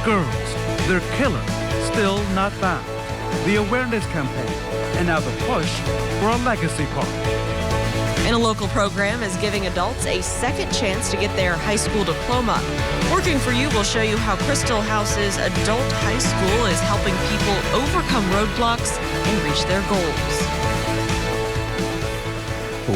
Girls, their killer, still not found. The awareness campaign, and now the push for a legacy park. And a local program is giving adults a second chance to get their high school diploma. Working for You will show you how Crystal House's adult high school is helping people overcome roadblocks and reach their goals.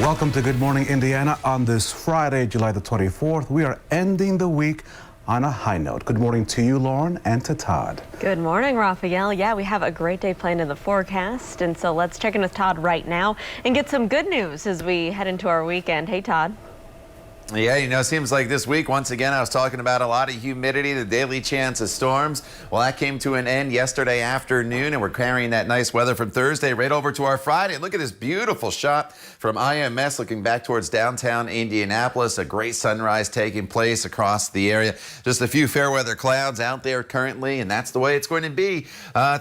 Welcome to Good Morning Indiana on this Friday, July the 24th. We are ending the week on a high note. Good morning to you, Lauren, and to Todd. Good morning, Raphael. Yeah, we have a great day planned in the forecast, and so let's check in with Todd right now and get some good news as we head into our weekend. Hey, Todd. Yeah, it seems like this week, once again, I was talking about a lot of humidity, the daily chance of storms. Well, that came to an end yesterday afternoon, and we're carrying that nice weather from Thursday right over to our Friday. Look at this beautiful shot from IMS looking back towards downtown Indianapolis. A great sunrise taking place across the area. Just a few fair weather clouds out there currently, and that's the way it's going to be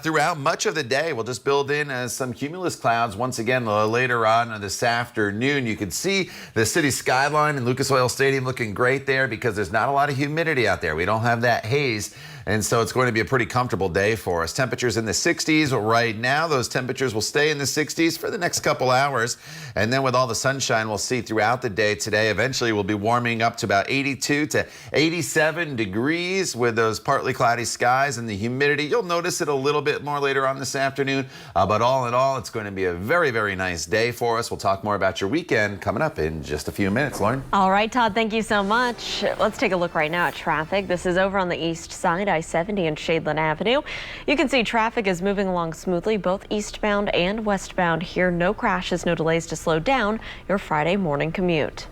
throughout much of the day. We'll just build in some cumulus clouds once again later on this afternoon. You can see the city skyline in Lucas Oil Stadium looking great there because there's not a lot of humidity out there. We don't have that haze, and so it's going to be a pretty comfortable day for us. Temperatures in the 60s right now. Those temperatures will stay in the 60s for the next couple hours, and then with all the sunshine we'll see throughout the day today, eventually we'll be warming up to about 82 to 87 degrees with those partly cloudy skies and the humidity. You'll notice it a little bit more later on this afternoon, but all in all, it's going to be a very, very nice day for us. We'll talk more about your weekend coming up in just a few minutes. Lauren? All right, Todd, thank you so much. Let's take a look right now at traffic. This is over on the east side, I-70 and Shadeland Avenue. You can see traffic is moving along smoothly, both eastbound and westbound here. No crashes, no delays to slow down your Friday morning commute.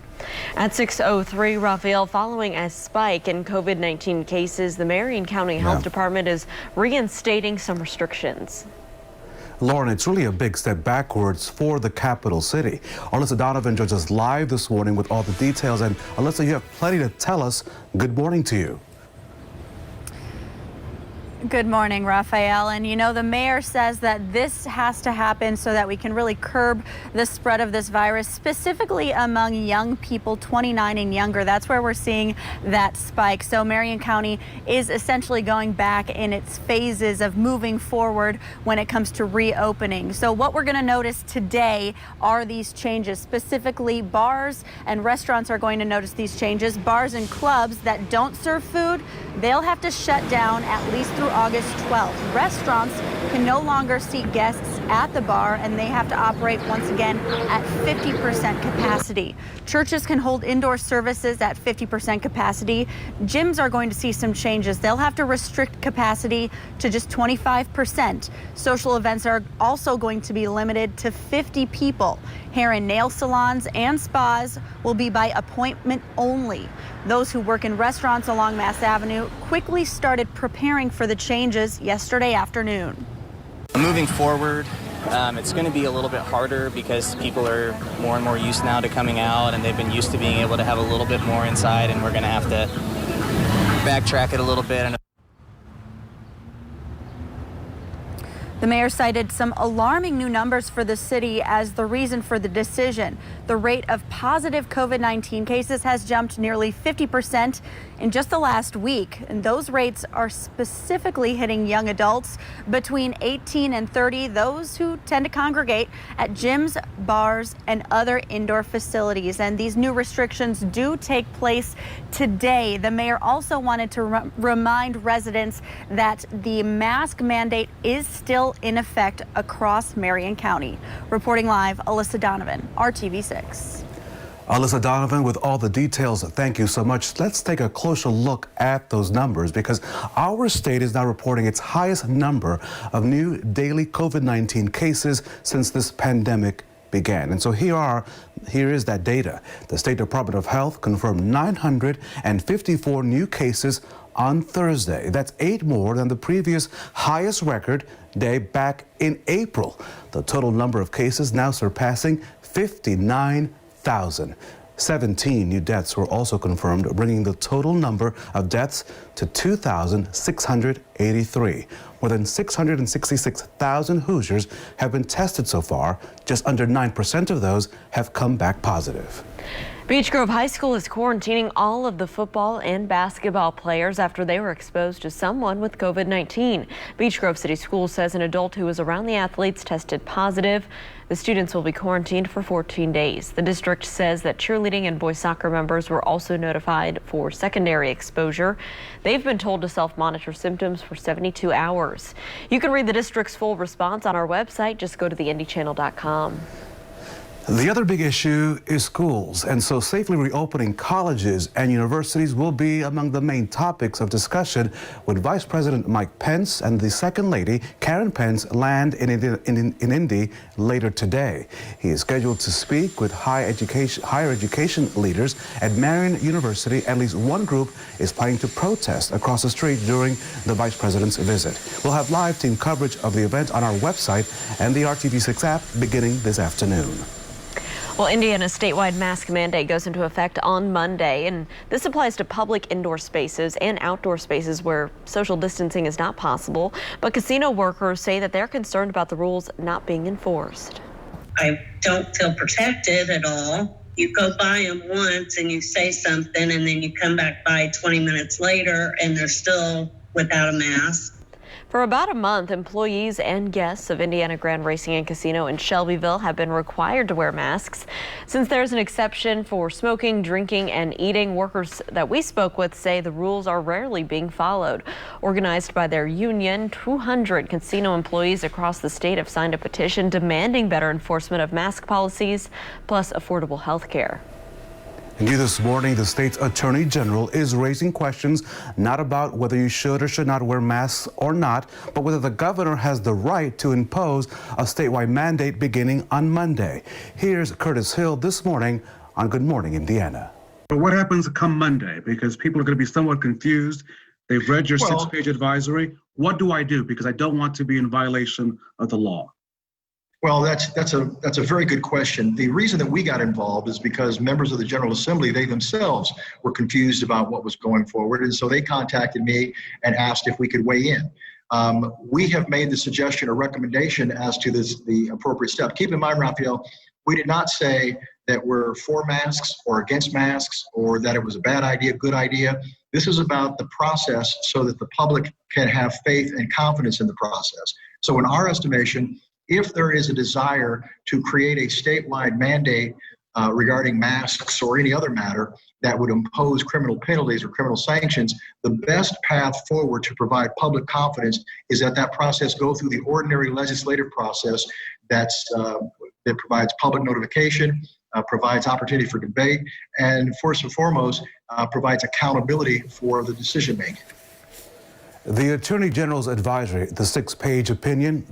At 6:03, Raphael, following a spike in COVID-19 cases, the Marion County Health Department is reinstating some restrictions. Lauren, it's really a big step backwards for the capital city. Alyssa Donovan joins us live this morning with all the details. And Alyssa, you have plenty to tell us. Good morning to you. Good morning, Raphael. And the mayor says that this has to happen so that we can really curb the spread of this virus, specifically among young people 29 and younger. That's where we're seeing that spike. So Marion County is essentially going back in its phases of moving forward when it comes to reopening. So what we're going to notice today are these changes. Specifically, bars and restaurants are going to notice these changes. Bars and clubs that don't serve food, they'll have to shut down at least through August 12th. Restaurants can no longer seat guests at the bar, and they have to operate once again at 50% capacity. Churches can hold indoor services at 50% capacity. Gyms are going to see some changes. They'll have to restrict capacity to just 25%. Social events are also going to be limited to 50 people. Hair and nail salons and spas will be by appointment only. Those who work in restaurants along Mass Avenue quickly started preparing for the changes yesterday afternoon. Moving forward, it's going to be a little bit harder because people are more and more used now to coming out, and they've been used to being able to have a little bit more inside, and we're going to have to backtrack it a little bit. The mayor cited some alarming new numbers for the city as the reason for the decision. The rate of positive COVID-19 cases has jumped nearly 50% in just the last week. And those rates are specifically hitting young adults between 18 and 30, those who tend to congregate at gyms, bars, and other indoor facilities. And these new restrictions do take place today. The mayor also wanted to remind residents that the mask mandate is still in effect across Marion County. Reporting live, Alyssa Donovan, RTV6. Alyssa Donovan with all the details. Thank you so much. Let's take a closer look at those numbers because our state is now reporting its highest number of new daily COVID-19 cases since this pandemic began. And so here is that data. The State Department of Health confirmed 954 new cases on Thursday. That's 8 more than the previous highest record day back in April. The total number of cases now surpassing 59,000. 17 new deaths were also confirmed, bringing the total number of deaths to 2,683. More than 666,000 Hoosiers have been tested so far. Just under 9% of those have come back positive. Beech Grove High School is quarantining all of the football and basketball players after they were exposed to someone with COVID-19. Beech Grove City Schools says an adult who was around the athletes tested positive. The students will be quarantined for 14 days. The district says that cheerleading and boys soccer members were also notified for secondary exposure. They've been told to self-monitor symptoms for 72 hours. You can read the district's full response on our website. Just go to theindychannel.com. The other big issue is schools, and so safely reopening colleges and universities will be among the main topics of discussion when Vice President Mike Pence and the Second Lady, Karen Pence, land in Indy later today. He is scheduled to speak with higher education leaders at Marian University. At least one group is planning to protest across the street during the Vice President's visit. We'll have live team coverage of the event on our website and the RTV6 app beginning this afternoon. Well, Indiana's statewide mask mandate goes into effect on Monday, and this applies to public indoor spaces and outdoor spaces where social distancing is not possible. But casino workers say that they're concerned about the rules not being enforced. I don't feel protected at all. You go by them once and you say something, and then you come back by 20 minutes later and they're still without a mask. For about a month, employees and guests of Indiana Grand Racing and Casino in Shelbyville have been required to wear masks. Since there's an exception for smoking, drinking, and eating, workers that we spoke with say the rules are rarely being followed. Organized by their union, 200 casino employees across the state have signed a petition demanding better enforcement of mask policies, plus affordable health care. New this morning, the state's attorney general is raising questions not about whether you should or should not wear masks or not, but whether the governor has the right to impose a statewide mandate beginning on Monday. Here's Curtis Hill this morning on Good Morning Indiana. But what happens come Monday? Because people are going to be somewhat confused. They've read your six-page advisory. What do I do? Because I don't want to be in violation of the law. Well, that's a very good question. The reason that we got involved is because members of the General Assembly, they themselves were confused about what was going forward. And so they contacted me and asked if we could weigh in. We have made the suggestion or recommendation as to the appropriate step. Keep in mind, Raphael, we did not say that we're for masks or against masks or that it was a bad idea, good idea. This is about the process so that the public can have faith and confidence in the process. So in our estimation, if there is a desire to create a statewide mandate regarding masks or any other matter that would impose criminal penalties or criminal sanctions, the best path forward to provide public confidence is that that process go through the ordinary legislative process that provides public notification, provides opportunity for debate, and first and foremost, provides accountability for the decision making. The Attorney General's advisory, the six-page opinion,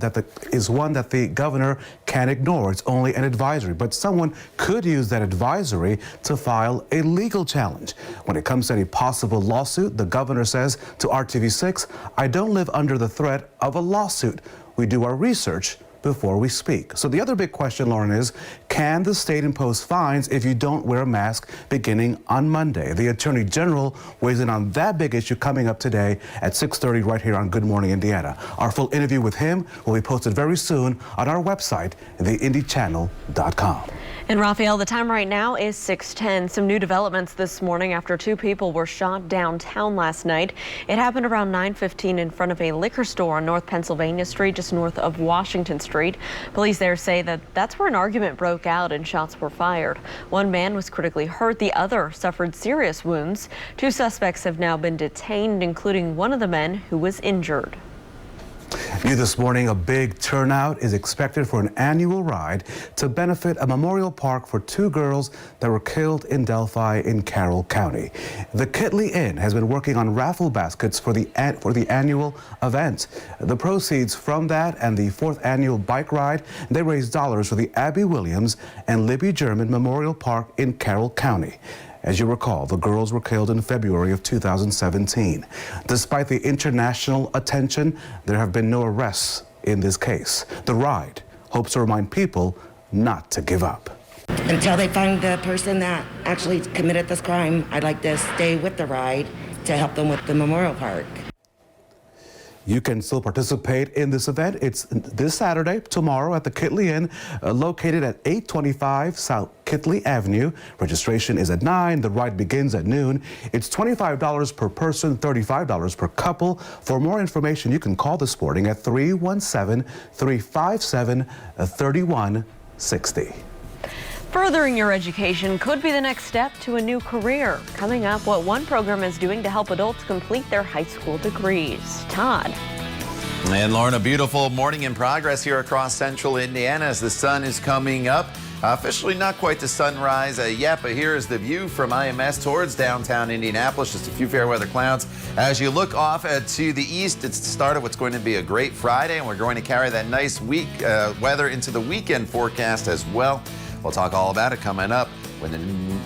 is one that the governor can't ignore. It's only an advisory, but someone could use that advisory to file a legal challenge. When it comes to any possible lawsuit, the governor says to RTV6, "I don't live under the threat of a lawsuit. We do our research before we speak." So the other big question, Lauren, is can the state impose fines if you don't wear a mask beginning on Monday? The Attorney General weighs in on that big issue coming up today at 6:30 right here on Good Morning Indiana. Our full interview with him will be posted very soon on our website, theindychannel.com. And Raphael, the time right now is 6:10. Some new developments this morning after two people were shot downtown last night. It happened around 9:15 in front of a liquor store on North Pennsylvania Street, just north of Washington Street. Police there say that that's where an argument broke out and shots were fired. One man was critically hurt. The other suffered serious wounds. Two suspects have now been detained, including one of the men who was injured. New this morning, a big turnout is expected for an annual ride to benefit a memorial park for two girls that were killed in Delphi in Carroll County. The Kitley Inn has been working on raffle baskets for the annual event. The proceeds from that and the fourth annual bike ride, they raise dollars for the Abby Williams and Libby German Memorial Park in Carroll County. As you recall, the girls were killed in February of 2017. Despite the international attention, there have been no arrests in this case. The ride hopes to remind people not to give up. Until they find the person that actually committed this crime, I'd like to stay with the ride to help them with the memorial park. You can still participate in this event. It's this Saturday, tomorrow, at the Kitley Inn, located at 825 South Kitley Avenue. Registration is at 9. The ride begins at noon. It's $25 per person, $35 per couple. For more information, you can call the Sporting at 317-357-3160. Furthering your education could be the next step to a new career. Coming up, what one program is doing to help adults complete their high school degrees. Todd. And Lauren, a beautiful morning in progress here across central Indiana as the sun is coming up. Officially not quite the sunrise yet, but here is the view from IMS towards downtown Indianapolis. Just a few fair weather clouds. As you look off to the east, it's the start of what's going to be a great Friday, and we're going to carry that nice weather into the weekend forecast as well. We'll talk all about it coming up when the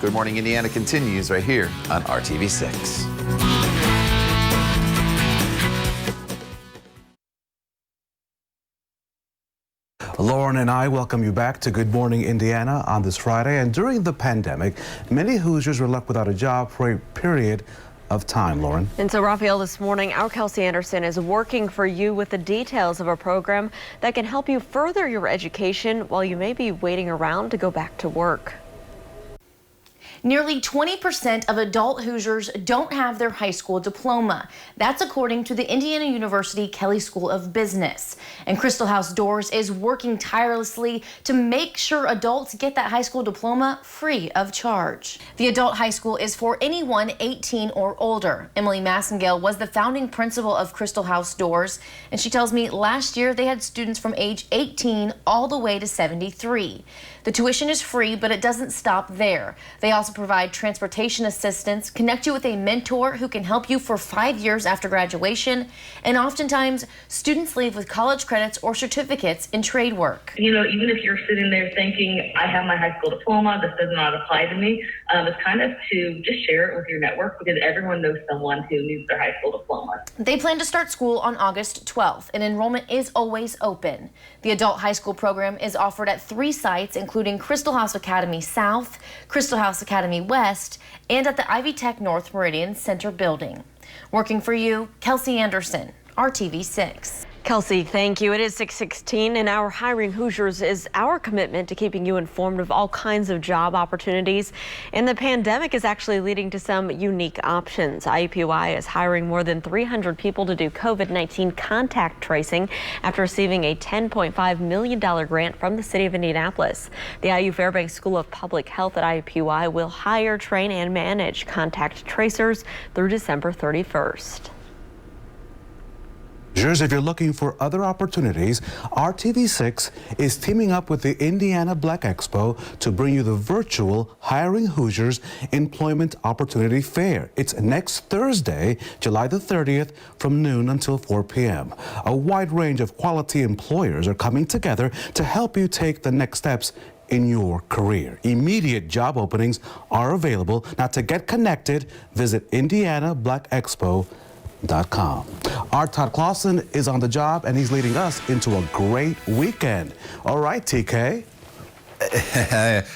Good Morning Indiana continues right here on RTV6. Lauren and I welcome you back to Good Morning Indiana on this Friday. And during the pandemic, many Hoosiers were left without a job for a period of time, Lauren. And so, Raphael, this morning, our Kelsey Anderson is working for you with the details of a program that can help you further your education while you may be waiting around to go back to work. Nearly 20% of adult Hoosiers don't have their high school diploma. That's according to the Indiana University Kelley School of Business. And Crystal House Doors is working tirelessly to make sure adults get that high school diploma free of charge. The adult high school is for anyone 18 or older. Emily Massengale was the founding principal of Crystal House Doors, and she tells me last year they had students from age 18 all the way to 73. The tuition is free, but it doesn't stop there. They also provide transportation assistance, connect you with a mentor who can help you for 5 years after graduation, and oftentimes students leave with college credits or certificates in trade work. You know, even if you're sitting there thinking, I have my high school diploma, this does not apply to me, it's kind of to just share it with your network because everyone knows someone who needs their high school diploma. They plan to start school on August 12th, and enrollment is always open. The adult high school program is offered at 3 sites, including Crystal House Academy South, Crystal House Academy West, and at the Ivy Tech North Meridian Center building. Working for you, Kelsey Anderson, RTV6. Kelsey, thank you. It is 6:16, and our Hiring Hoosiers is our commitment to keeping you informed of all kinds of job opportunities. And the pandemic is actually leading to some unique options. IUPUI is hiring more than 300 people to do COVID-19 contact tracing after receiving a $10.5 million grant from the city of Indianapolis. The IU Fairbanks School of Public Health at IUPUI will hire, train, and manage contact tracers through December 31st. If you're looking for other opportunities, RTV6 is teaming up with the Indiana Black Expo to bring you the virtual Hiring Hoosiers Employment Opportunity Fair. It's next Thursday, July the 30th, from noon until 4 p.m. A wide range of quality employers are coming together to help you take the next steps in your career. Immediate job openings are available. Now, to get connected, visit IndianaBlackExpo.com. Our Todd Clausen is on the job, and he's leading us into a great weekend. All right, TK.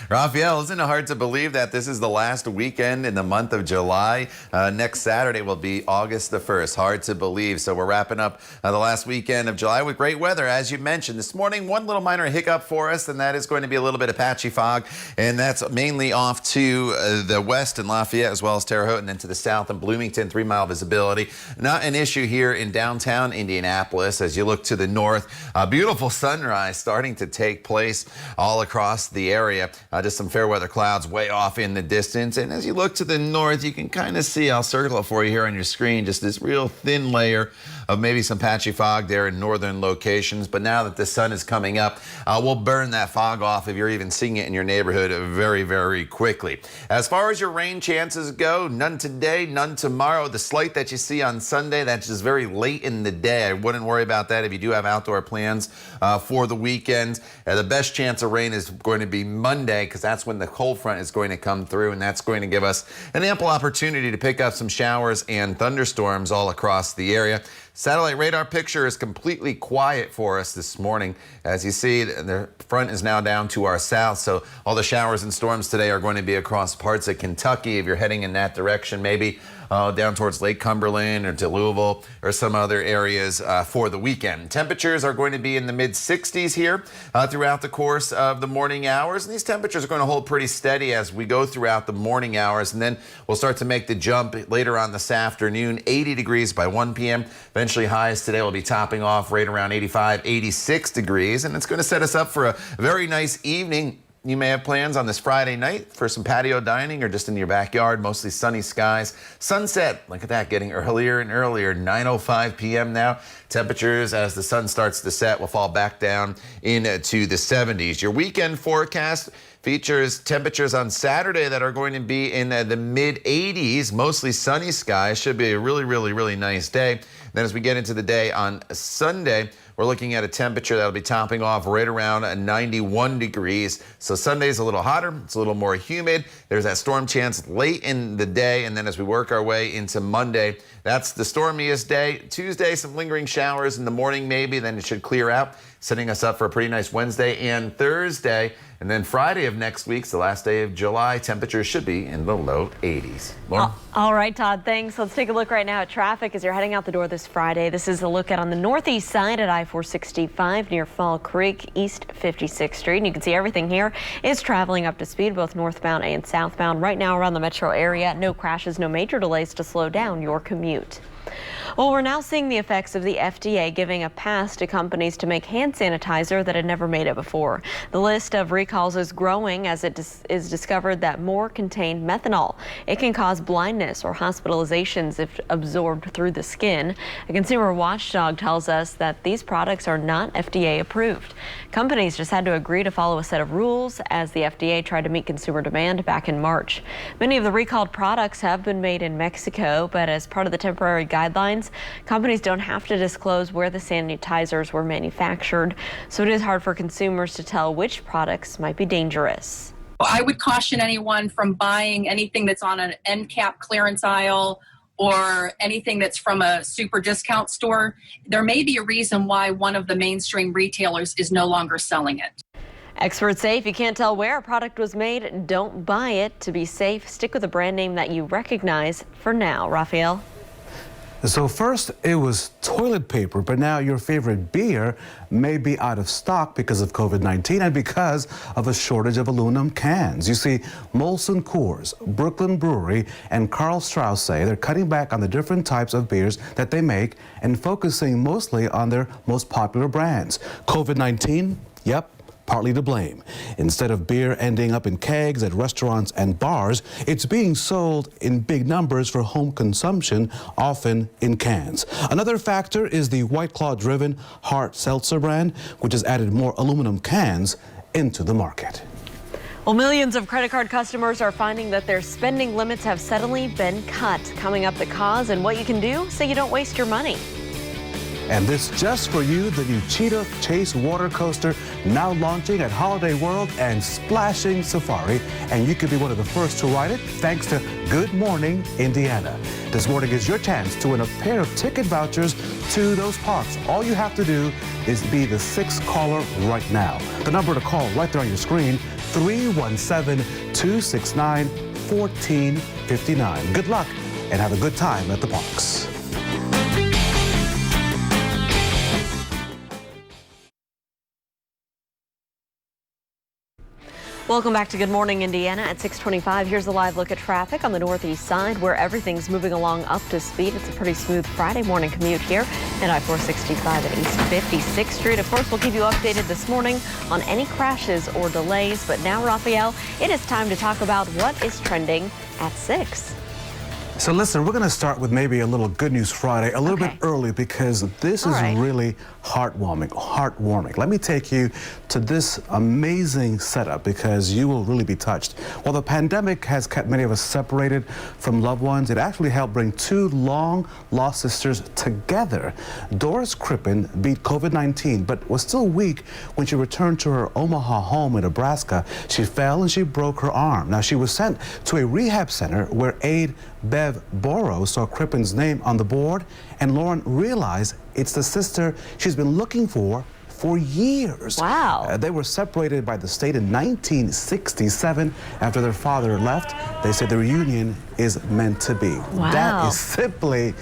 Raphael, isn't it hard to believe that this is the last weekend in the month of July? Next Saturday will be August the 1st. Hard to believe. So we're wrapping up the last weekend of July with great weather, as you mentioned. This morning, one little minor hiccup for us, and that is going to be a little bit of patchy fog, and that's mainly off to the west in Lafayette as well as Terre Haute, and then to the south in Bloomington, 3-mile visibility. Not an issue here in downtown Indianapolis. As you look to the north, a beautiful sunrise starting to take place all across the area. Just some fair weather clouds way off in the distance. And as you look to the north, you can kind of see, I'll circle it for you here on your screen, just this real thin layer of maybe some patchy fog there in northern locations. But now that the sun is coming up, we'll burn that fog off if you're even seeing it in your neighborhood very, very quickly. As far as your rain chances go, none today, none tomorrow. The slight that you see on Sunday, that's just very late in the day. I wouldn't worry about that if you do have outdoor plans for the weekend. The best chance of rain is going to be Monday, because that's when the cold front is going to come through, and that's going to give us an ample opportunity to pick up some showers and thunderstorms all across the area. Satellite radar picture is completely quiet for us this morning. As you see, the front is now down to our south, so all the showers and storms today are going to be across parts of Kentucky. If you're heading in that direction, maybe down towards Lake Cumberland or to Louisville or some other areas for the weekend. Temperatures are going to be in the mid-60s here throughout the course of the morning hours. And these temperatures are going to hold pretty steady as we go throughout the morning hours. And then we'll start to make the jump later on this afternoon. 80 degrees by 1 p.m. Eventually highs today will be topping off right around 85, 86 degrees. And it's going to set us up for a very nice evening. You may have plans on this Friday night for some patio dining or just in your backyard. Mostly sunny skies. Sunset, look at that, getting earlier and earlier. 9:05 p.m. now. Temperatures as the sun starts to set will fall back down into the 70s. Your weekend forecast features temperatures on Saturday that are going to be in the mid-80s, mostly sunny skies. Should be a really nice day. Then as we get into the day on Sunday, we're looking at a temperature that'll be topping off right around 91 degrees. So Sunday's a little hotter. It's a little more humid. There's that storm chance late in the day. And then as we work our way into Monday, that's the stormiest day. Tuesday, some lingering showers in the morning maybe. Then it should clear out, setting us up for a pretty nice Wednesday and Thursday. And then Friday of next week's the last day of July. Temperatures should be in the low 80s. Lauren? All right, Todd, thanks. Let's take a look right now at traffic as you're heading out the door this Friday. This is a look at on the northeast side at I-465 near Fall Creek, East 56th Street. And you can see everything here is traveling up to speed, both northbound and southbound. Right now around the metro area, no crashes, no major delays to slow down your commute. Well, we're now seeing the effects of the FDA giving a pass to companies to make hand sanitizer that had never made it before. The list of recalls is growing as it is discovered that more contain methanol. It can cause blindness or hospitalizations if absorbed through the skin. A consumer watchdog tells us that these products are not FDA approved. Companies just had to agree to follow a set of rules as the FDA tried to meet consumer demand back in March. Many of the recalled products have been made in Mexico, but as part of the temporary guidelines, companies don't have to disclose where the sanitizers were manufactured, so it is hard for consumers to tell which products might be dangerous. I would caution anyone from buying anything that's on an end cap clearance aisle or anything that's from a super discount store. There may be a reason why one of the mainstream retailers is no longer selling it. Experts say if you can't tell where a product was made, don't buy it. To be safe, stick with a brand name that you recognize for now. Raphael? So first it was toilet paper, but now your favorite beer may be out of stock because of COVID-19 and because of a shortage of aluminum cans. You see, Molson Coors, Brooklyn Brewery, and Carl Strauss say they're cutting back on the different types of beers that they make and focusing mostly on their most popular brands. COVID-19, yep, partly to blame. Instead of beer ending up in kegs at restaurants and bars, it's being sold in big numbers for home consumption, often in cans. Another factor is the White Claw-driven Hard Seltzer brand, which has added more aluminum cans into the market. Well, millions of credit card customers are finding that their spending limits have suddenly been cut. Coming up, the cause and what you can do so you don't waste your money. And this just for you, the new Cheetah Chase water coaster now launching at Holiday World and Splashing Safari. And you could be one of the first to ride it thanks to Good Morning Indiana. This morning is your chance to win a pair of ticket vouchers to those parks. All you have to do is be the 6th caller right now. The number to call right there on your screen, 317-269-1459. Good luck and have a good time at the parks. Welcome back to Good Morning Indiana at 6:25. Here's a live look at traffic on the northeast side where everything's moving along up to speed. It's a pretty smooth Friday morning commute here at I-465 at East 56th Street. Of course, we'll keep you updated this morning on any crashes or delays. But now, Raphael, it is time to talk about what is trending at 6. So listen, we're going to start with maybe a little Good News Friday, a little bit early because this is really heartwarming. Let me take you to this amazing setup because you will really be touched. While the pandemic has kept many of us separated from loved ones, it actually helped bring two long-lost sisters together. Doris Crippen beat COVID-19, but was still weak when she returned to her Omaha home in Nebraska. She fell and she broke her arm. Now, she was sent to a rehab center where aide Bev Borrow saw Crippen's name on the board, and Lauren realized it's the sister she's been looking for for years. Wow. They were separated by the state in 1967 after their father left. They say the reunion is meant to be. Wow. That is simply,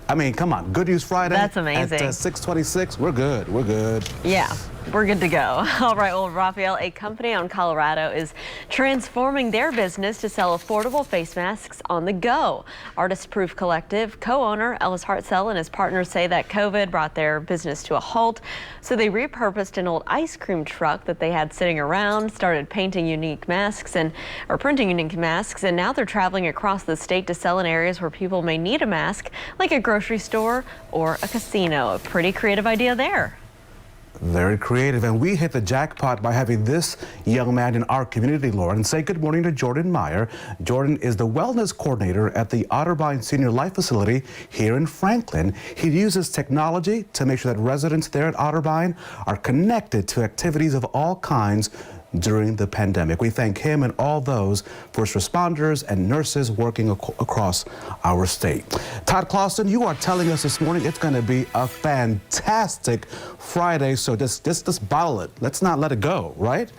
I mean, come on, Good News Friday. That's amazing. At 6:26, we're good. We're good. Yeah. We're good to go. All right, well, Raphael, a company out in Colorado is transforming their business to sell affordable face masks on the go. Artist Proof Collective co-owner Ellis Hartzell and his partners say that COVID brought their business to a halt, so they repurposed an old ice cream truck that they had sitting around, started printing unique masks, and now they're traveling across the state to sell in areas where people may need a mask, like a grocery store or a casino. A pretty creative idea there. Very creative, and we hit the jackpot by having this young man in our community, Lauren. Say good morning to Jordan Meyer. Jordan is the wellness coordinator at the Otterbein Senior Life Facility here in Franklin. He uses technology to make sure that residents there at Otterbein are connected to activities of all kinds during the pandemic. We thank him and all those first responders and nurses working across our state. Todd Clausen, you are telling us this morning it's going to be a fantastic Friday, so just bottle it. Let's not let it go, right?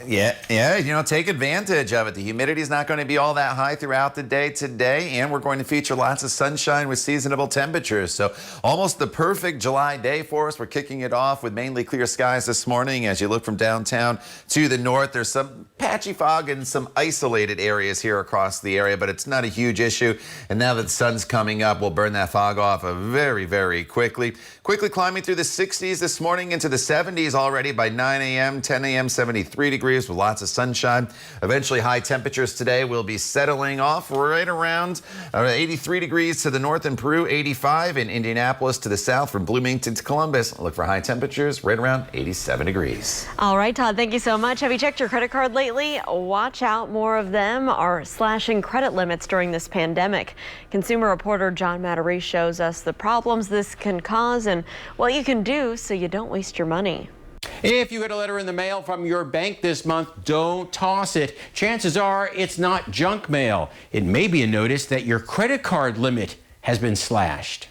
Yeah, you know, take advantage of it. The humidity is not going to be all that high throughout the day today, and we're going to feature lots of sunshine with seasonable temperatures. So almost the perfect July day for us. We're kicking it off with mainly clear skies this morning. As you look from downtown to the north, there's some patchy fog in some isolated areas here across the area, but it's not a huge issue. And now that the sun's coming up, we'll burn that fog off very, very quickly. Quickly climbing through the 60s this morning into the 70s already by 9 a.m., 10 a.m., 73 degrees with lots of sunshine. Eventually, high temperatures today will be settling off right around 83 degrees to the north in Peru, 85 in Indianapolis to the south from Bloomington to Columbus. Look for high temperatures right around 87 degrees. All right, Todd, thank you so much. Have you checked your credit card lately? Watch out, more of them are slashing credit limits during this pandemic. Consumer reporter John Mattery shows us the problems this can cause and what you can do so you don't waste your money. If you get a letter in the mail from your bank this month, don't toss it. Chances are it's not junk mail. It may be a notice that your credit card limit has been slashed.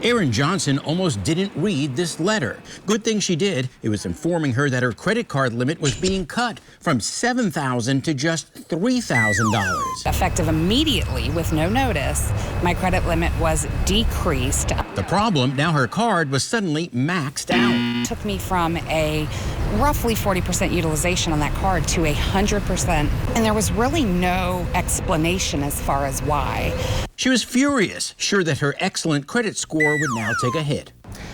Erin Johnson almost didn't read this letter. Good thing she did. It was informing her that her credit card limit was being cut from $7,000 to just $3,000. Effective immediately with no notice, my credit limit was decreased. The problem, now her card was suddenly maxed out. It took me from a roughly 40% utilization on that card to 100%. And there was really no explanation as far as why. She was furious, sure that her excellent credit score would now take a hit.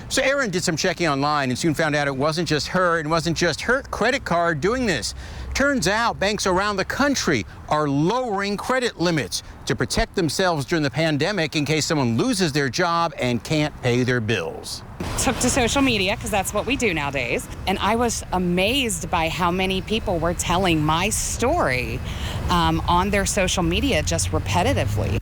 So Erin did some checking online and soon found out it wasn't just her and wasn't just her credit card doing this. Turns out banks around the country are lowering credit limits to protect themselves during the pandemic in case someone loses their job and can't pay their bills. Took to social media because that's what we do nowadays. And I was amazed by how many people were telling my story on their social media just repetitively.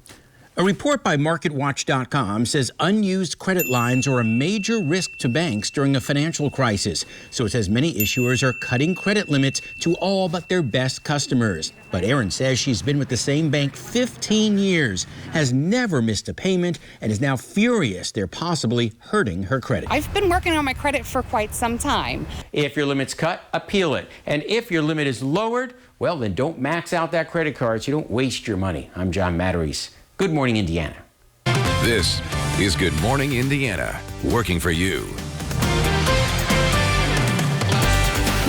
A report by MarketWatch.com says unused credit lines are a major risk to banks during a financial crisis. So it says many issuers are cutting credit limits to all but their best customers. But Erin says she's been with the same bank 15 years, has never missed a payment, and is now furious they're possibly hurting her credit. I've been working on my credit for quite some time. If your limit's cut, appeal it. And if your limit is lowered, well, then don't max out that credit card so you don't waste your money. I'm John Matteries. Good morning, Indiana. This is Good Morning Indiana, working for you.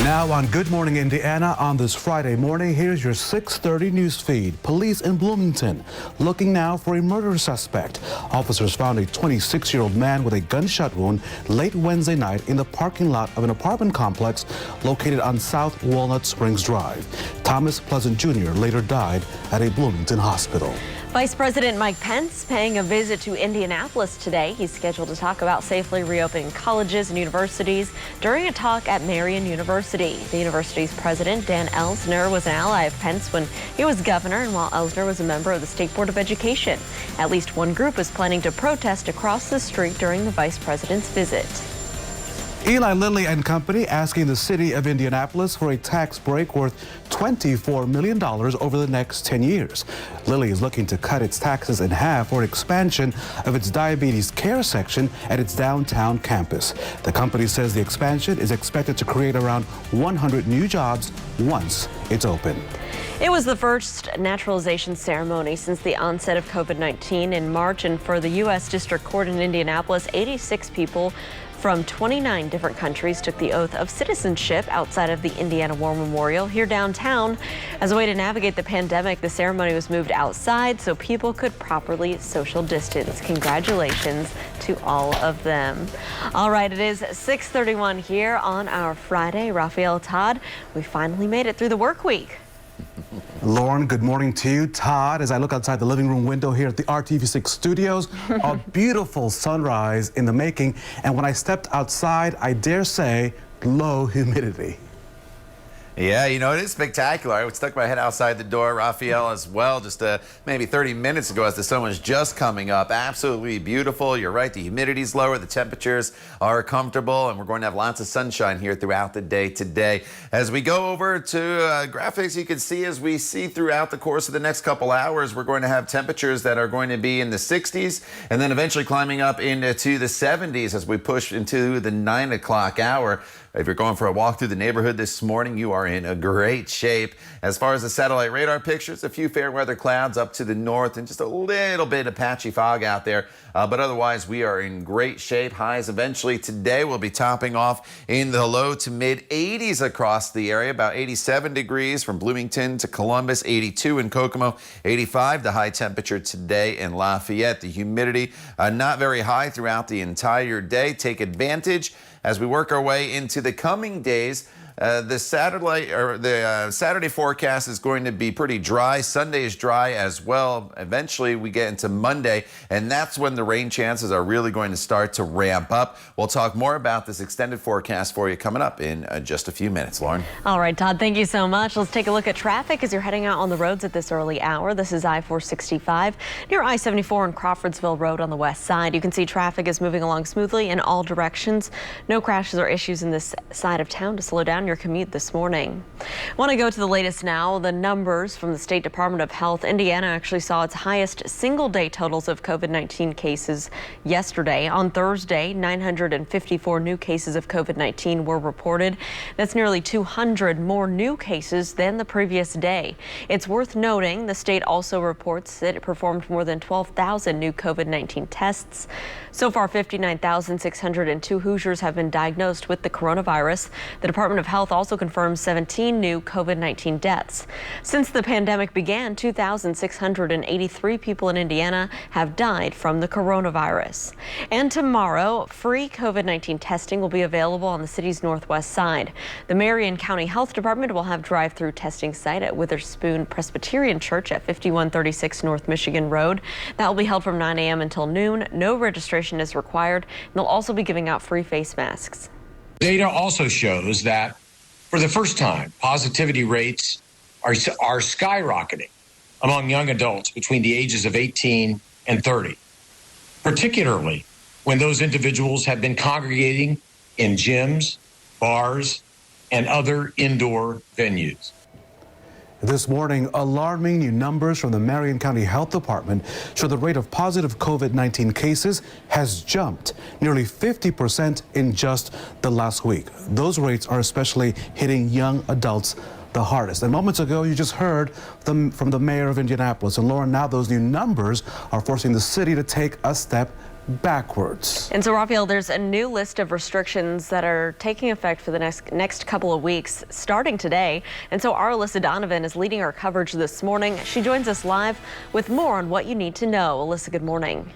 Now on Good Morning Indiana on this Friday morning, here's your 6:30 news feed. Police in Bloomington looking now for a murder suspect. Officers found a 26-year-old man with a gunshot wound late Wednesday night in the parking lot of an apartment complex located on South Walnut Springs Drive. Thomas Pleasant Jr. later died at a Bloomington hospital. Vice President Mike Pence paying a visit to Indianapolis today. He's scheduled to talk about safely reopening colleges and universities during a talk at Marian University. The university's president, Dan Elsner, was an ally of Pence when he was governor and while Elsner was a member of the State Board of Education. At least one group is planning to protest across the street during the vice president's visit. Eli Lilly and Company asking the city of Indianapolis for a tax break worth $24 million over the next 10 years. Lilly is looking to cut its taxes in half for expansion of its diabetes care section at its downtown campus. The company says the expansion is expected to create around 100 new jobs once it's open. It was the first naturalization ceremony since the onset of COVID-19 in March, and for the U.S. District Court in Indianapolis, 86 people from 29 different countries took the oath of citizenship outside of the Indiana War Memorial here downtown. As a way to navigate the pandemic, the ceremony was moved outside so people could properly social distance. Congratulations to all of them. All right, it is 6:31 here on our Friday. Raphael, Todd, we finally made it through the work week. Lauren, good morning to you. Todd, as I look outside the living room window here at the RTV6 studios, a beautiful sunrise in the making. And when I stepped outside, I dare say, low humidity. Yeah, you know, it is spectacular. I stuck my head outside the door, Raphael, as well, just maybe 30 minutes ago as the sun was just coming up. Absolutely beautiful. You're right, the humidity's lower, the temperatures are comfortable, and we're going to have lots of sunshine here throughout the day today. As we go over to graphics, you can see as we see throughout the course of the next couple hours, we're going to have temperatures that are going to be in the 60s and then eventually climbing up into the 70s as we push into the 9 o'clock hour. If you're going for a walk through the neighborhood this morning, you are in a great shape. As far as the satellite radar pictures, a few fair weather clouds up to the north and just a little bit of patchy fog out there. But otherwise, we are in great shape. Highs eventually today will be topping off in the low to mid 80s across the area, about 87 degrees from Bloomington to Columbus, 82 in Kokomo, 85 the high temperature today in Lafayette. The humidity not very high throughout the entire day. Take advantage as we work our way into the coming days. The Saturday forecast is going to be pretty dry. Sunday is dry as well. Eventually, we get into Monday, and that's when the rain chances are really going to start to ramp up. We'll talk more about this extended forecast for you coming up in just a few minutes. Lauren. All right, Todd, thank you so much. Let's take a look at traffic as you're heading out on the roads at this early hour. This is I-465 near I-74 and Crawfordsville Road on the west side. You can see traffic is moving along smoothly in all directions. No crashes or issues in this side of town to slow down your commute this morning. Want to go to the latest now. The numbers from the State Department of Health. Indiana actually saw its highest single-day totals of COVID-19 cases yesterday. On Thursday, 954 new cases of COVID-19 were reported. That's nearly 200 more new cases than the previous day. It's worth noting the state also reports that it performed more than 12,000 new COVID-19 tests. So far, 59,602 Hoosiers have been diagnosed with the coronavirus. The Department of Health also confirmed 17 new COVID-19 deaths. Since the pandemic began, 2,683 people in Indiana have died from the coronavirus. And tomorrow, free COVID-19 testing will be available on the city's northwest side. The Marion County Health Department will have drive-through testing site at Witherspoon Presbyterian Church at 5136 North Michigan Road. That will be held from 9 a.m. until noon. No registration is required. And they'll also be giving out free face masks. Data also shows that for the first time, positivity rates are skyrocketing among young adults between the ages of 18 and 30, particularly when those individuals have been congregating in gyms, bars, and other indoor venues. This morning, alarming new numbers from the Marion County Health Department show the rate of positive COVID-19 cases has jumped nearly 50% in just the last week. Those rates are especially hitting young adults the hardest. And moments ago, you just heard from the mayor of Indianapolis. And Lauren, now those new numbers are forcing the city to take a step backwards. And so, Raphael, there's a new list of restrictions that are taking effect for the next couple of weeks, starting today. And so our Alyssa Donovan is leading our coverage this morning. She joins us live with more on what you need to know. Alyssa, good morning.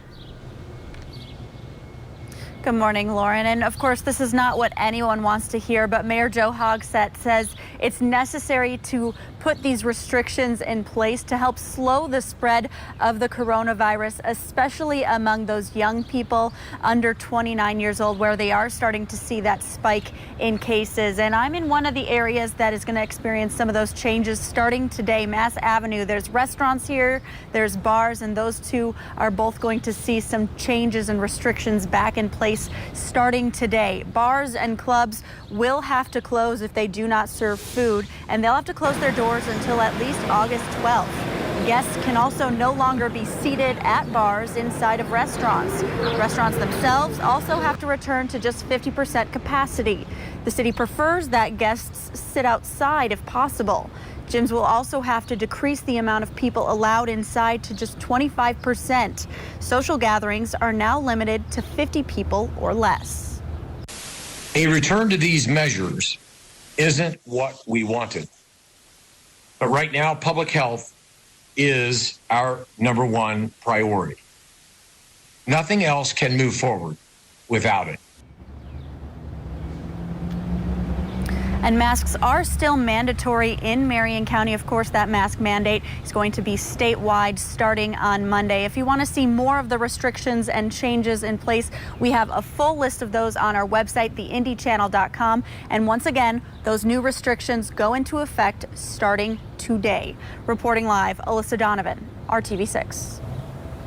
Good morning, Lauren. And of course, this is not what anyone wants to hear, but Mayor Joe Hogsett says it's necessary to put these restrictions in place to help slow the spread of the coronavirus, especially among those young people under 29 years old, where they are starting to see that spike in cases. And I'm in one of the areas that is going to experience some of those changes starting today, Mass Avenue. There's restaurants here, there's bars, and those two are both going to see some changes and restrictions back in place starting today. Bars and clubs will have to close if they do not serve food, and they'll have to close their doors until at least August 12th. Guests can also no longer be seated at bars inside of restaurants. Restaurants themselves also have to return to just 50% capacity. The city prefers that guests sit outside if possible. Gyms will also have to decrease the amount of people allowed inside to just 25%. Social gatherings are now limited to 50 people or less. A return to these measures isn't what we wanted. But right now, public health is our number one priority. Nothing else can move forward without it. And masks are still mandatory in Marion County. Of course, that mask mandate is going to be statewide starting on Monday. If you want to see more of the restrictions and changes in place, we have a full list of those on our website, theindychannel.com. And once again, those new restrictions go into effect starting today. Reporting live, Alyssa Donovan, RTV6.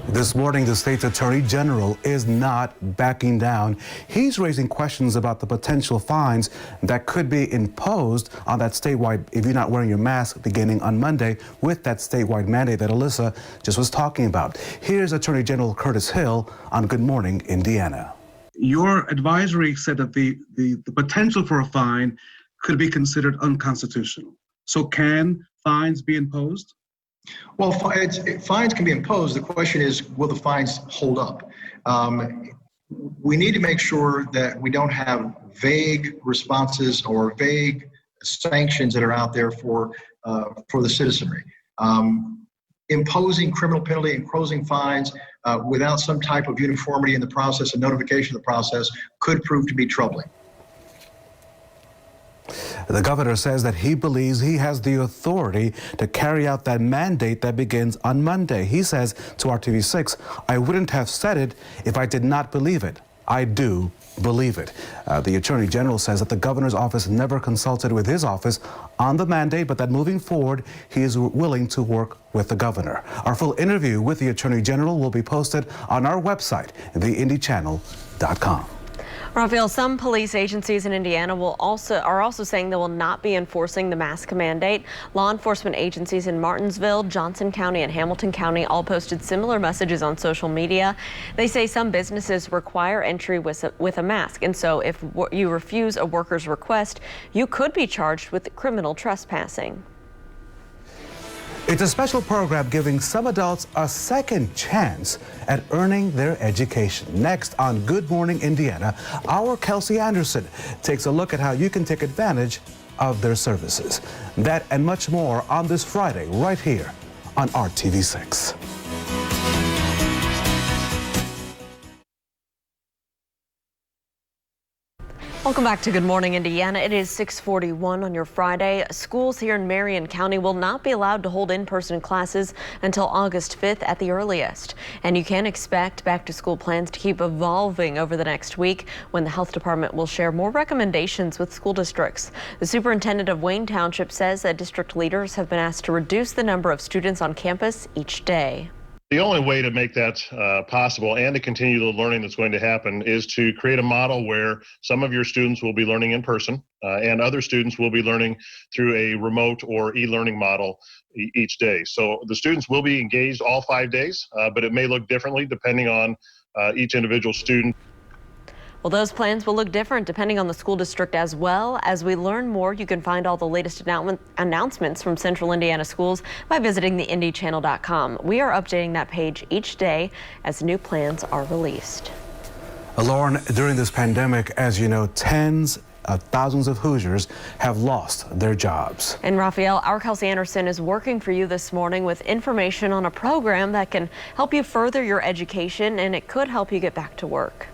This morning, the state's attorney general is not backing down. He's raising questions about the potential fines that could be imposed on that statewide, if you're not wearing your mask, beginning on Monday with that statewide mandate that Alyssa just was talking about. Here's Attorney General Curtis Hill on Good Morning Indiana. Your advisory said that the potential for a fine could be considered unconstitutional. So can fines be imposed? Well, fines can be imposed. The question is, will the fines hold up? We need to make sure that we don't have vague responses or vague sanctions that are out there for the citizenry. Imposing criminal penalty, imposing fines without some type of uniformity in the process and notification of the process could prove to be troubling. The governor says that he believes he has the authority to carry out that mandate that begins on Monday. He says to RTV6, I wouldn't have said it if I did not believe it. I do believe it. The Attorney General says that the governor's office never consulted with his office on the mandate, but that moving forward, he is willing to work with the governor. Our full interview with the Attorney General will be posted on our website, theindychannel.com. Raphael, some police agencies in Indiana are also saying they will not be enforcing the mask mandate. Law enforcement agencies in Martinsville, Johnson County, and Hamilton County all posted similar messages on social media. They say some businesses require entry with a mask, and so if you refuse a worker's request, you could be charged with criminal trespassing. It's a special program giving some adults a second chance at earning their education. Next on Good Morning Indiana, our Kelsey Anderson takes a look at how you can take advantage of their services. That and much more on this Friday right here on RTV6. Welcome back to Good Morning Indiana. It is 6:41 on your Friday. Schools here in Marion County will not be allowed to hold in-person classes until August 5th at the earliest. And you can expect back-to-school plans to keep evolving over the next week when the health department will share more recommendations with school districts. The superintendent of Wayne Township says that district leaders have been asked to reduce the number of students on campus each day. The only way to make that possible and to continue the learning that's going to happen is to create a model where some of your students will be learning in person and other students will be learning through a remote or e-learning model each day. So the students will be engaged all 5 days, but it may look differently depending on each individual student. Well, those plans will look different depending on the school district as well. As we learn more, you can find all the latest announcements from Central Indiana schools by visiting theindychannel.com. We are updating that page each day as new plans are released. Lauren, during this pandemic, as you know, tens of thousands of Hoosiers have lost their jobs. And Raphael, our Kelsey Anderson is working for you this morning with information on a program that can help you further your education, and it could help you get back to work.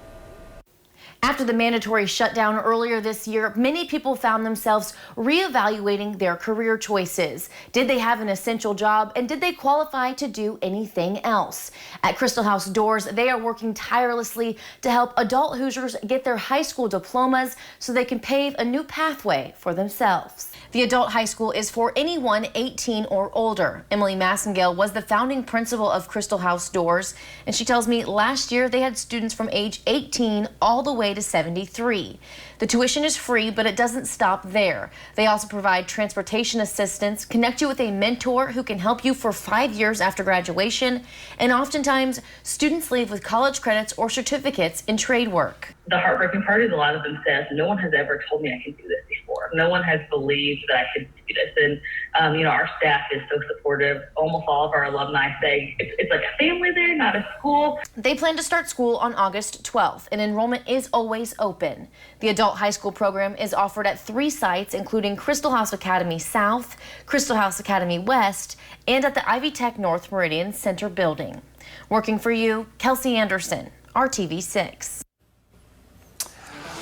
After the mandatory shutdown earlier this year, many people found themselves reevaluating their career choices. Did they have an essential job, and did they qualify to do anything else? At Crystal House Doors, they are working tirelessly to help adult Hoosiers get their high school diplomas so they can pave a new pathway for themselves. The adult high school is for anyone 18 or older. Emily Massengale was the founding principal of Crystal House Doors, and she tells me last year they had students from age 18 all the way to 73. The tuition is free, but it doesn't stop there. They also provide transportation assistance, connect you with a mentor who can help you for 5 years after graduation, and oftentimes students leave with college credits or certificates in trade work. The heartbreaking part is a lot of them says, no one has ever told me I can do this before. No one has believed that I could do this. And, our staff is so supportive. Almost all of our alumni say it's like a family there, not a school. They plan to start school on August 12th, and enrollment is always open. The adult high school program is offered at 3 sites, including Crystal House Academy South, Crystal House Academy West, and at the Ivy Tech North Meridian Center building. Working for you, Kelsey Anderson, RTV 6.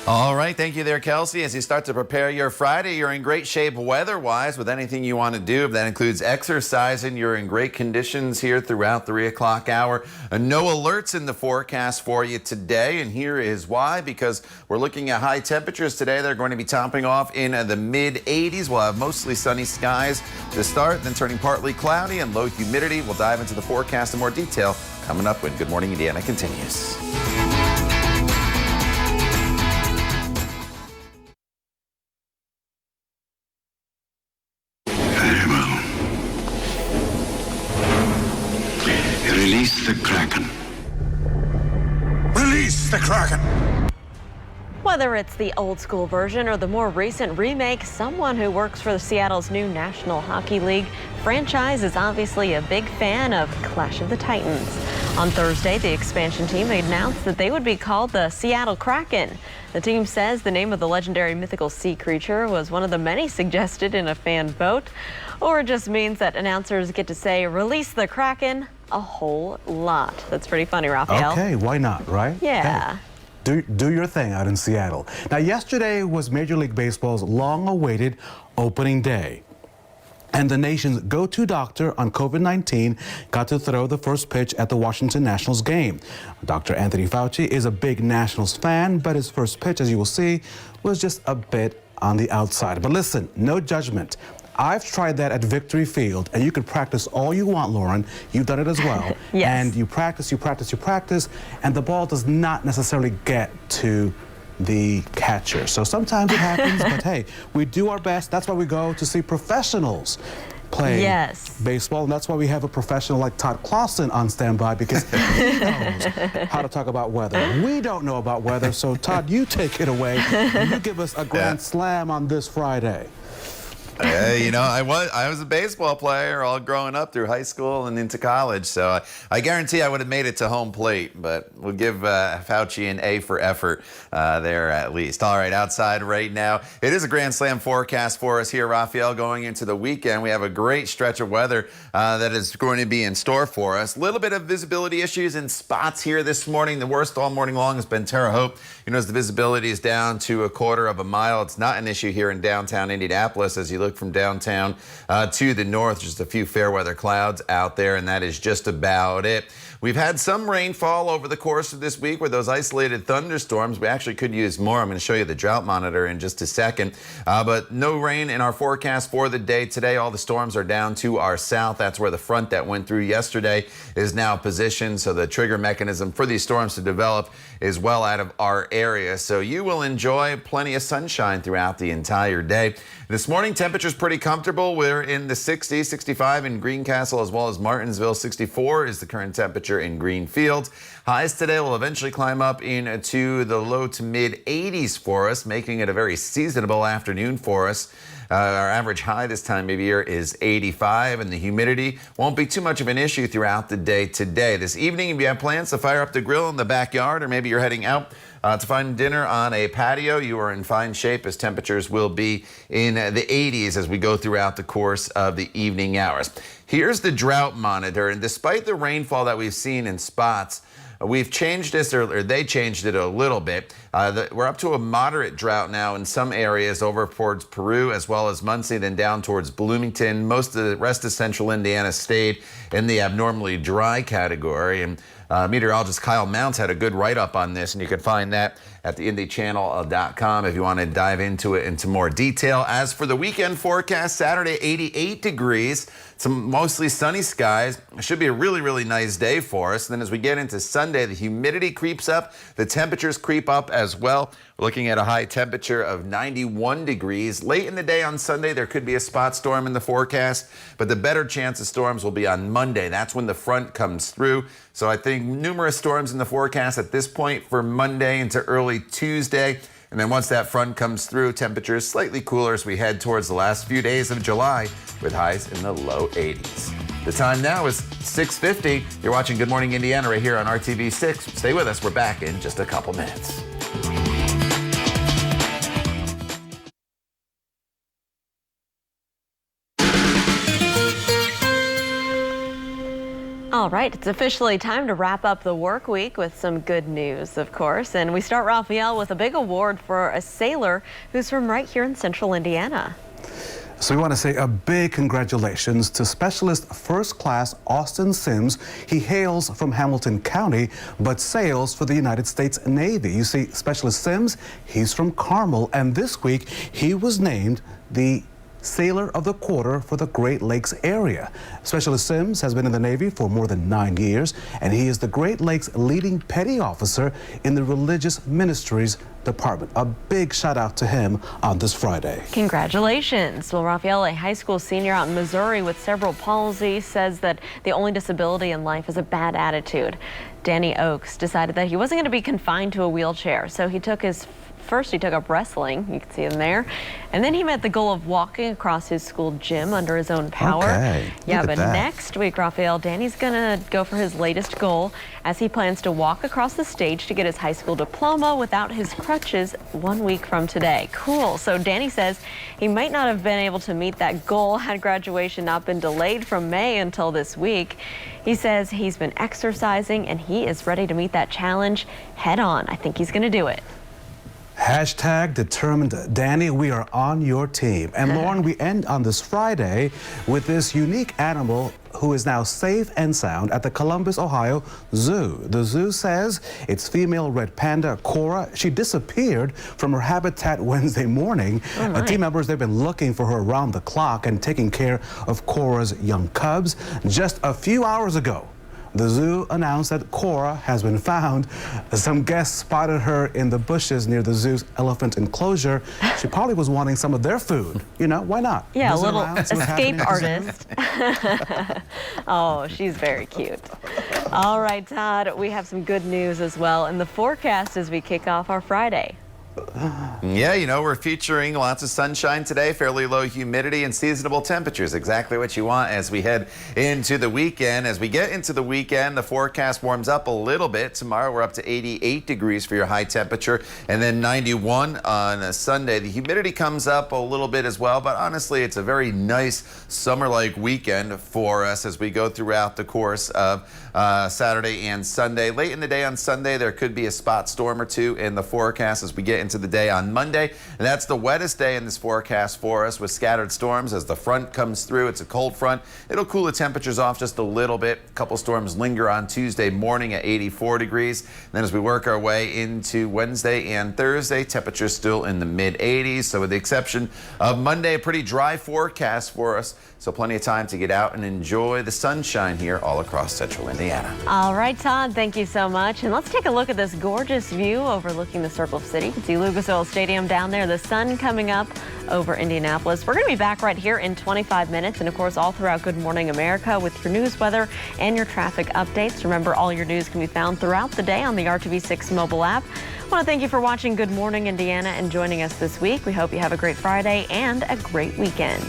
All right, thank you there, Kelsey. As you start to prepare your Friday, you're in great shape weather-wise with anything you want to do. If that includes exercising, you're in great conditions here throughout 3 o'clock hour. No alerts in the forecast for you today, and here is why. Because we're looking at high temperatures today. They're going to be topping off in the mid-80s. We'll have mostly sunny skies to start, then turning partly cloudy and low humidity. We'll dive into the forecast in more detail coming up when Good Morning Indiana continues. Release the Kraken. Release the Kraken! Whether it's the old school version or the more recent remake, someone who works for Seattle's new National Hockey League franchise is obviously a big fan of Clash of the Titans. On Thursday, the expansion team announced that they would be called the Seattle Kraken. The team says the name of the legendary mythical sea creature was one of the many suggested in a fan vote, or it just means that announcers get to say, "Release the Kraken," a whole lot. That's pretty funny, Raphael. Okay, why not, right? Yeah. Hey, do your thing out in Seattle. Now, yesterday was Major League Baseball's long-awaited opening day. And the nation's go-to doctor on COVID-19 got to throw the first pitch at the Washington Nationals game. Dr. Anthony Fauci is a big Nationals fan, but his first pitch, as you will see, was just a bit on the outside. But listen, no judgment. I've tried that at Victory Field, and you can practice all you want, Lauren. You've done it as well. Yes. And you practice, and the ball does not necessarily get to the catcher. So sometimes it happens, but hey, we do our best. That's why we go to see professionals play baseball, and that's why we have a professional like Todd Clausen on standby, because he knows how to talk about weather. We don't know about weather, so Todd, you take it away, and you give us a grand slam on this Friday. I was a baseball player all growing up through high school and into college, so I guarantee I would have made it to home plate, but we'll give Fauci an A for effort there at least. All right, outside right now, it is a Grand Slam forecast for us here, Raphael, going into the weekend. We have a great stretch of weather that is going to be in store for us. A little bit of visibility issues in spots here this morning. The worst all morning long has been Terre Haute. As the visibility is down to 1/4 mile. It's not an issue here in downtown Indianapolis as you look from downtown to the north. Just a few fair weather clouds out there, and that is just about it. We've had some rainfall over the course of this week with those isolated thunderstorms. We actually could use more. I'm going to show you the drought monitor in just a second. But no rain in our forecast for the day today. All the storms are down to our south. That's where the front that went through yesterday is now positioned. So the trigger mechanism for these storms to develop is well out of our area. So you will enjoy plenty of sunshine throughout the entire day. This morning, temperature's pretty comfortable. We're in the 60s, 65 in Greencastle as well as Martinsville. 64 is the current temperature in Greenfield. Highs today will eventually climb up into the low to mid 80s for us, making it a very seasonable afternoon for us. Our average high this time of year is 85, and the humidity won't be too much of an issue throughout the day today. This evening, if you have plans to fire up the grill in the backyard, or maybe you're heading out to find dinner on a patio, you are in fine shape as temperatures will be in the 80s as we go throughout the course of the evening hours. Here's the drought monitor, and despite the rainfall that we've seen in spots, we've changed this, or they changed it a little bit. We're up to a moderate drought now in some areas over towards Peru as well as Muncie, then down towards Bloomington. Most of the rest of central Indiana stayed in the abnormally dry category. And meteorologist Kyle Mounts had a good write-up on this, and you can find that at the IndyChannel.com if you want to dive into it into more detail. As for the weekend forecast, Saturday 88 degrees, some mostly sunny skies. It should be a really, really nice day for us. And then as we get into Sunday, the humidity creeps up, the temperatures creep up as well. We're looking at a high temperature of 91 degrees. Late in the day on Sunday, there could be a spot storm in the forecast, but the better chance of storms will be on Monday. That's when the front comes through. So I think numerous storms in the forecast at this point for Monday into early Tuesday. And then once that front comes through, temperatures slightly cooler as we head towards the last few days of July with highs in the low 80s. The time now is 6:50. You're watching Good Morning Indiana right here on RTV 6. Stay with us. We're back in just a couple minutes. All right, it's officially time to wrap up the work week with some good news, of course. And we start, Raphael, with a big award for a sailor who's from right here in central Indiana. So we want to say a big congratulations to Specialist First Class Austin Sims. He hails from Hamilton County, but sails for the United States Navy. You see, Specialist Sims, he's from Carmel, and this week he was named the Sailor of the Quarter for the Great Lakes area. Specialist Sims has been in the Navy for more than 9 years, and he is the Great Lakes leading petty officer in the Religious Ministries Department. A big shout out to him on this Friday. Congratulations. Well, Raphael, a high school senior out in Missouri with cerebral palsy, says that the only disability in life is a bad attitude. Danny Oakes decided that he wasn't going to be confined to a wheelchair, so he took up wrestling, you can see him there, and then he met the goal of walking across his school gym under his own power. Okay, yeah, but next week, Raphael, Danny's gonna go for his latest goal as he plans to walk across the stage to get his high school diploma without his crutches 1 week from today. Cool. So Danny says he might not have been able to meet that goal had graduation not been delayed from May until this week. He says he's been exercising and he is ready to meet that challenge head on. I think he's gonna do it. Hashtag determined Danny, we are on your team. And Lauren, we end on this Friday with this unique animal who is now safe and sound at the Columbus, Ohio Zoo. The zoo says it's female red panda Cora. She disappeared from her habitat Wednesday morning. Team members, they've been looking for her around the clock and taking care of Cora's young cubs. Just a few hours ago, the zoo announced that Cora has been found. Some guests spotted her in the bushes near the zoo's elephant enclosure. She probably was wanting some of their food. You know, why not? Yeah, Visit a little around, see what's escape happening. artist. Oh, she's very cute. All right, Todd, we have some good news as well in the forecast as we kick off our Friday. Yeah, you know, we're featuring lots of sunshine today, fairly low humidity and seasonable temperatures. Exactly what you want as we head into the weekend. As we get into the weekend, the forecast warms up a little bit. Tomorrow we're up to 88 degrees for your high temperature and then 91 on a Sunday. The humidity comes up a little bit as well, but honestly, it's a very nice summer-like weekend for us as we go throughout the course of Saturday and Sunday. Late in the day on Sunday, there could be a spot storm or two in the forecast as we get into the day on Monday. And that's the wettest day in this forecast for us with scattered storms as the front comes through. It's a cold front. It'll cool the temperatures off just a little bit. A couple storms linger on Tuesday morning at 84 degrees. And then as we work our way into Wednesday and Thursday, temperatures still in the mid 80s. So with the exception of Monday, a pretty dry forecast for us. So plenty of time to get out and enjoy the sunshine here all across central Indiana. All right, Todd, thank you so much. And let's take a look at this gorgeous view overlooking the Circle City. You can see Lucas Oil Stadium down there, the sun coming up over Indianapolis. We're going to be back right here in 25 minutes. And of course, all throughout Good Morning America with your news, weather, and your traffic updates. Remember, all your news can be found throughout the day on the RTV6 mobile app. I want to thank you for watching Good Morning Indiana and joining us this week. We hope you have a great Friday and a great weekend.